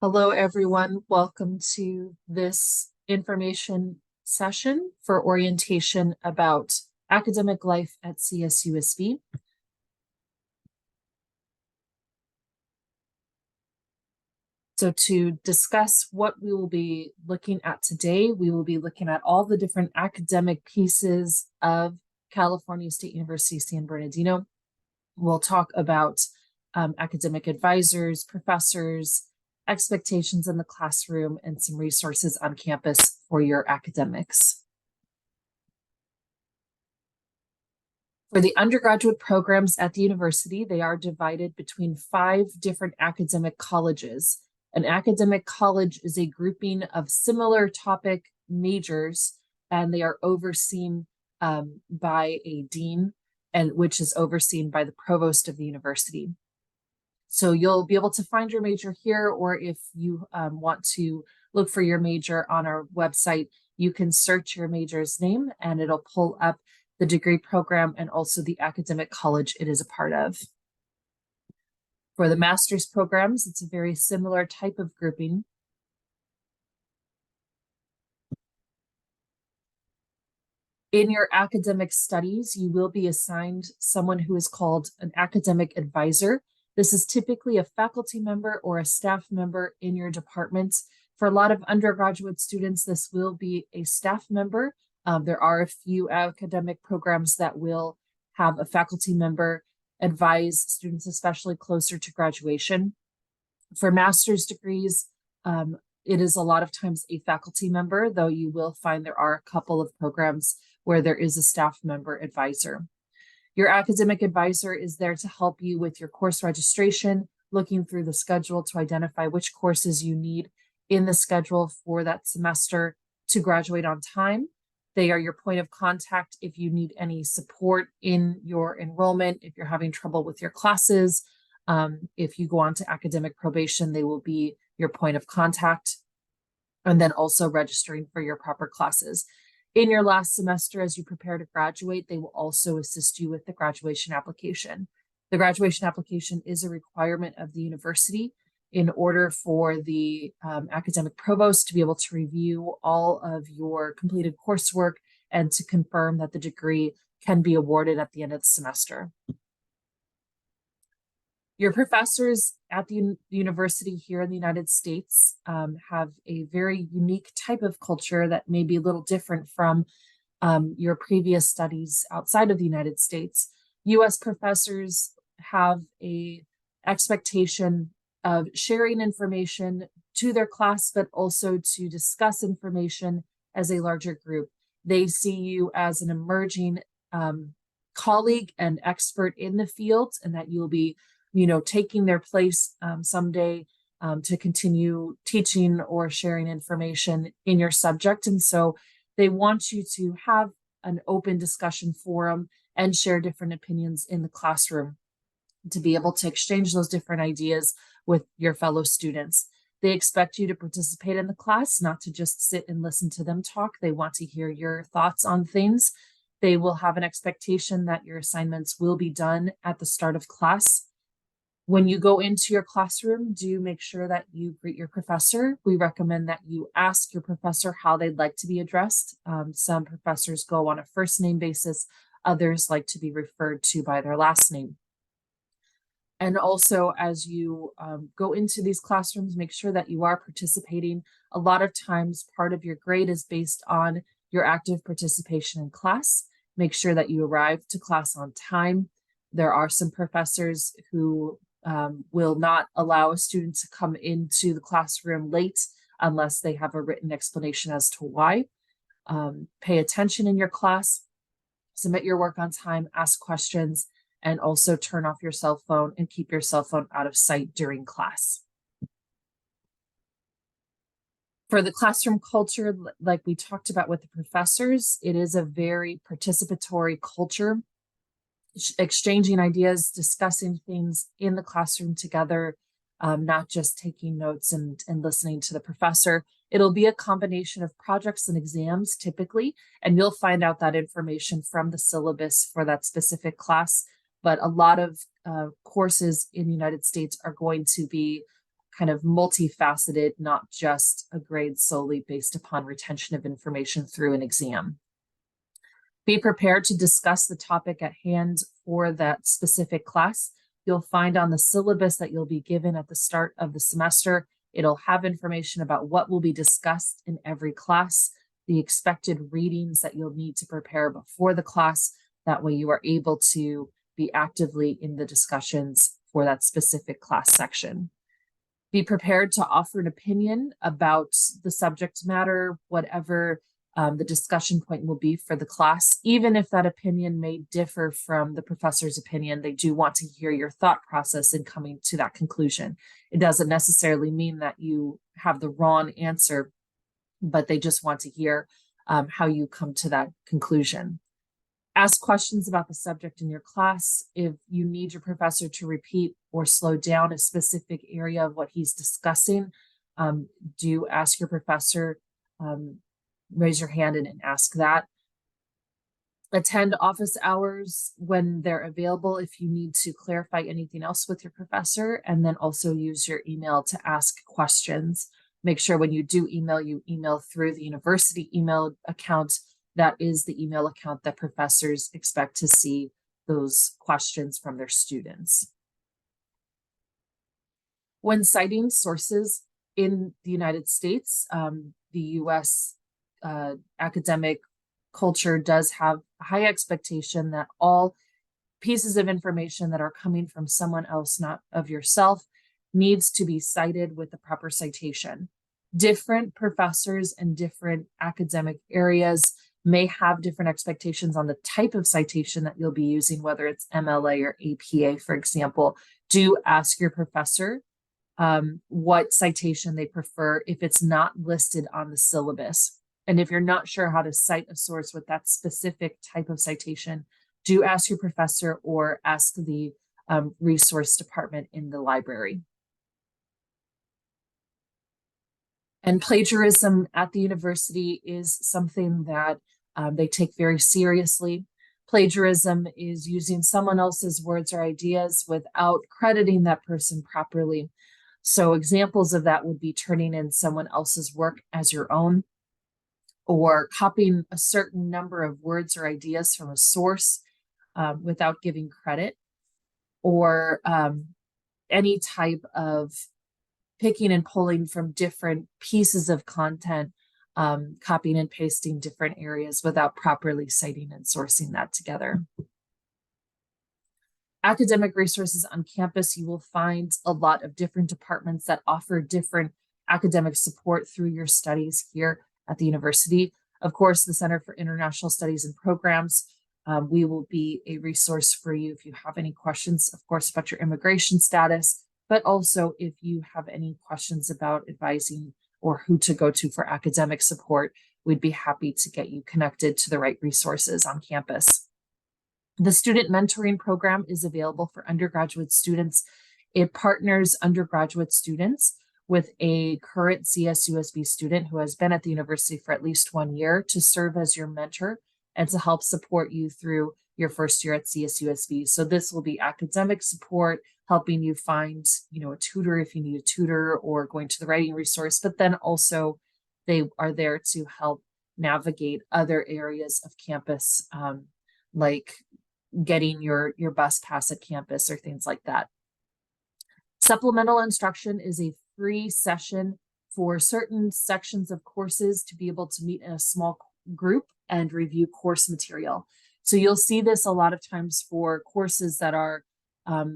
Hello, everyone. Welcome to this information session for orientation about academic life at CSUSB. So to discuss what we will be looking at today, we will be looking at all the different academic pieces of California State University, San Bernardino. We'll talk about academic advisors, professors, expectations in the classroom, and some resources on campus for your academics. For the undergraduate programs at the university, they are divided between 5 different academic colleges. An academic college is a grouping of similar topic majors, and they are overseen by a dean, and which is overseen by the provost of the university. So you'll be able to find your major here, or if you want to look for your major on our website, you can search your major's name and it'll pull up the degree program and also the academic college it is a part of. For the master's programs, it's a very similar type of grouping. In your academic studies, you will be assigned someone who is called an academic advisor. This is typically a faculty member or a staff member in your department. For a lot of undergraduate students, this will be a staff member. There are a few academic programs that will have a faculty member advise students, especially closer to graduation. For master's degrees, it is a lot of times a faculty member, though you will find there are a couple of programs where there is a staff member advisor. Your academic advisor is there to help you with your course registration, looking through the schedule to identify which courses you need in the schedule for that semester to graduate on time. They are your point of contact if you need any support in your enrollment, if you're having trouble with your classes. If you go on to academic probation, they will be your point of contact. And then also registering for your proper classes. In your last semester, as you prepare to graduate, they will also assist you with the graduation application. The graduation application is a requirement of the university in order for the academic provost to be able to review all of your completed coursework and to confirm that the degree can be awarded at the end of the semester. Your professors at the university here in the United States have a very unique type of culture that may be a little different from your previous studies outside of the United States. US professors have a expectation of sharing information to their class, but also to discuss information as a larger group. They see you as an emerging colleague and expert in the field, and that you'll be taking their place someday to continue teaching or sharing information in your subject. And so they want you to have an open discussion forum and share different opinions in the classroom to be able to exchange those different ideas with your fellow students. They expect you to participate in the class, not to just sit and listen to them talk. They want to hear your thoughts on things. They will have an expectation that your assignments will be done at the start of class. When you go into your classroom, do make sure that you greet your professor. We recommend that you ask your professor how they'd like to be addressed. Some professors go on a first name basis. Others like to be referred to by their last name. And also, as you go into these classrooms, make sure that you are participating. A lot of times, part of your grade is based on your active participation in class. Make sure that you arrive to class on time. There are some professors who will not allow a student to come into the classroom late unless they have a written explanation as to why. Pay attention in your class, submit your work on time, ask questions, and also turn off your cell phone and keep your cell phone out of sight during class. For the classroom culture, like we talked about with the professors, it is a very participatory culture, exchanging ideas, discussing things in the classroom together, not just taking notes and listening to the professor. It'll be a combination of projects and exams typically, and you'll find out that information from the syllabus for that specific class. But a lot of courses in the United States are going to be kind of multifaceted, not just a grade solely based upon retention of information through an exam. Be prepared to discuss the topic at hand for that specific class. You'll find on the syllabus that you'll be given at the start of the semester, it'll have information about what will be discussed in every class, the expected readings that you'll need to prepare before the class. That way you are able to be actively in the discussions for that specific class section. Be prepared to offer an opinion about the subject matter, whatever the discussion point will be for the class. Even if that opinion may differ from the professor's opinion, they do want to hear your thought process in coming to that conclusion. It doesn't necessarily mean that you have the wrong answer, but they just want to hear how you come to that conclusion. Ask questions about the subject in your class. If you need your professor to repeat or slow down a specific area of what he's discussing, do ask your professor, raise your hand and ask that. Attend office hours when they're available if you need to clarify anything else with your professor, and then also use your email to ask questions. Make sure when you do email, you email through the university email account. That is the email account that professors expect to see those questions from their students. When citing sources in the United States, the US academic culture does have a high expectation that all pieces of information that are coming from someone else, not of yourself, needs to be cited with the proper citation. Different professors in different academic areas may have different expectations on the type of citation that you'll be using, whether it's MLA or APA, for example. Do ask your professor what citation they prefer if it's not listed on the syllabus. And if you're not sure how to cite a source with that specific type of citation, do ask your professor or ask the resource department in the library. And plagiarism at the university is something that they take very seriously. Plagiarism is using someone else's words or ideas without crediting that person properly. So examples of that would be turning in someone else's work as your own, or copying a certain number of words or ideas from a source without giving credit, or any type of picking and pulling from different pieces of content, copying and pasting different areas without properly citing and sourcing that together. Academic resources on campus, you will find a lot of different departments that offer different academic support through your studies here at the university. Of course, the Center for International Studies and Programs, we will be a resource for you if you have any questions, of course, about your immigration status, but also if you have any questions about advising or who to go to for academic support, we'd be happy to get you connected to the right resources on campus. The Student Mentoring Program is available for undergraduate students. It partners undergraduate students with a current CSUSB student who has been at the university for at least 1 year to serve as your mentor and to help support you through your first year at CSUSB. So this will be academic support, helping you find, a tutor if you need a tutor, or going to the writing resource, but then also they are there to help navigate other areas of campus, like getting your bus pass at campus or things like that. Supplemental instruction is a free session for certain sections of courses to be able to meet in a small group and review course material. So you'll see this a lot of times for courses that are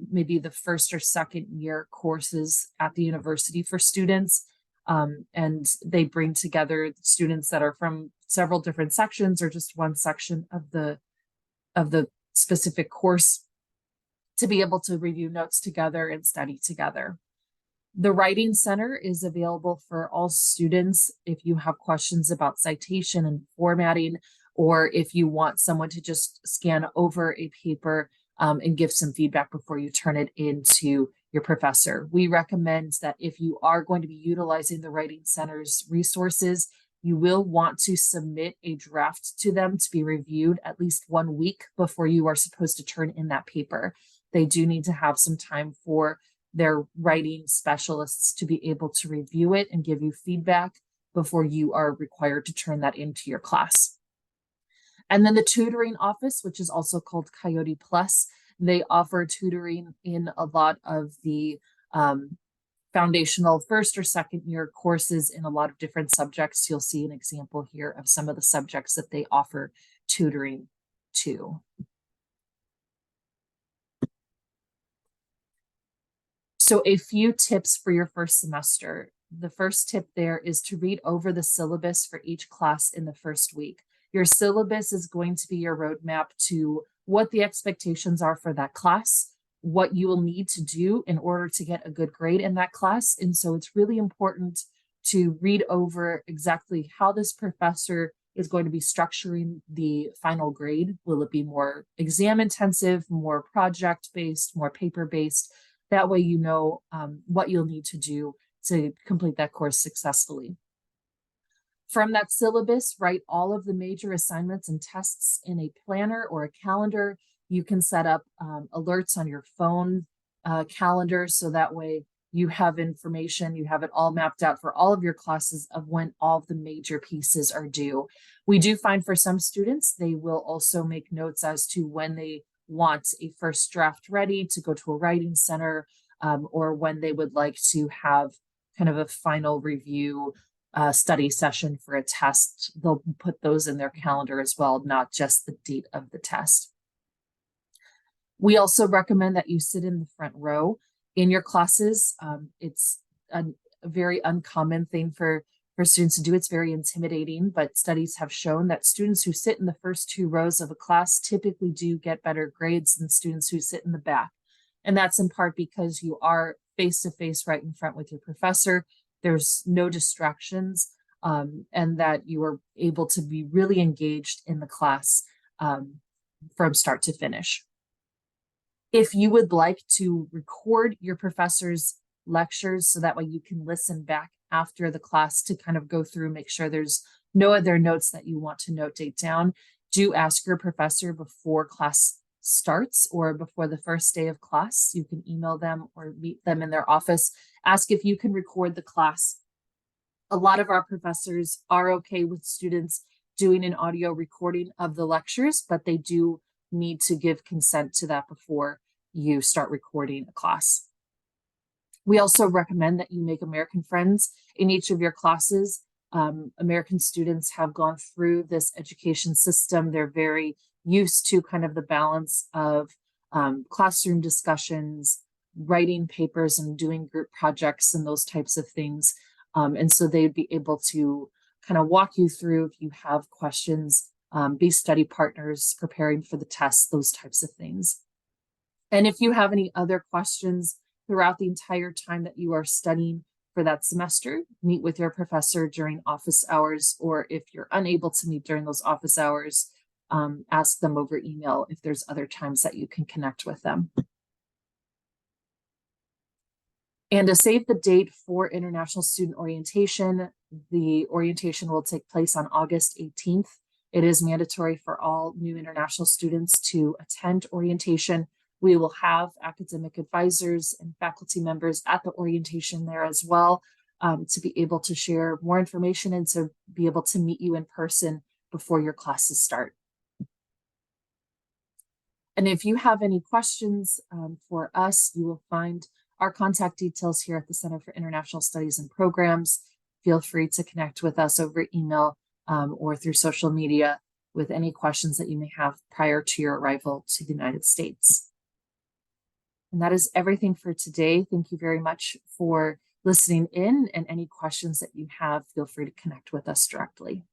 maybe the first or second year courses at the university for students. And they bring together students that are from several different sections or just one section of the specific course to be able to review notes together and study together. The Writing Center is available for all students if you have questions about citation and formatting, or if you want someone to just scan over a paper and give some feedback before you turn it into your professor. We recommend that if you are going to be utilizing the Writing Center's resources, you will want to submit a draft to them to be reviewed at least 1 week before you are supposed to turn in that paper. They do need to have some time for their writing specialists to be able to review it and give you feedback before you are required to turn that into your class. And then the tutoring office, which is also called Coyote Plus, they offer tutoring in a lot of the foundational first or second year courses in a lot of different subjects. You'll see an example here of some of the subjects that they offer tutoring to. So a few tips for your first semester. The first tip there is to read over the syllabus for each class in the first week. Your syllabus is going to be your roadmap to what the expectations are for that class, what you will need to do in order to get a good grade in that class. And so it's really important to read over exactly how this professor is going to be structuring the final grade. Will it be more exam intensive, more project based, more paper based? That way you know what you'll need to do to complete that course successfully. From that syllabus, write all of the major assignments and tests in a planner or a calendar. You can set up alerts on your phone calendar, so that way you have information, you have it all mapped out for all of your classes of when all of the major pieces are due. We do find for some students, they will also make notes as to when they want a first draft ready to go to a writing center, or when they would like to have kind of a final review study session for a test. They'll put those in their calendar as well, not just the date of the test. We also recommend that you sit in the front row in your classes. It's a very uncommon thing for students to do. It's very intimidating, but studies have shown that students who sit in the first two rows of a class typically do get better grades than students who sit in the back. And that's in part because you are face to face right in front with your professor. There's no distractions, and that you are able to be really engaged in the class from start to finish. If you would like to record your professor's lectures so that way you can listen back after the class to kind of go through, make sure there's no other notes that you want to notate down, do ask your professor before class starts or before the first day of class. You can email them or meet them in their office. Ask if you can record the class. A lot of our professors are okay with students doing an audio recording of the lectures, but they do need to give consent to that before you start recording a class. We also recommend that you make American friends in each of your classes. American students have gone through this education system. They're very used to kind of the balance of classroom discussions, writing papers and doing group projects and those types of things. And so they'd be able to kind of walk you through if you have questions, be study partners preparing for the test, those types of things. And if you have any other questions throughout the entire time that you are studying for that semester, meet with your professor during office hours, or if you're unable to meet during those office hours, ask them over email if there's other times that you can connect with them. And to save the date for International Student Orientation, the orientation will take place on August 18th. It is mandatory for all new international students to attend orientation. We will have academic advisors and faculty members at the orientation there as well, to be able to share more information and to be able to meet you in person before your classes start. And if you have any questions for us, you will find our contact details here at the Center for International Studies and Programs. Feel free to connect with us over email or through social media with any questions that you may have prior to your arrival to the United States. And that is everything for today. Thank you very much for listening in, and any questions that you have, feel free to connect with us directly.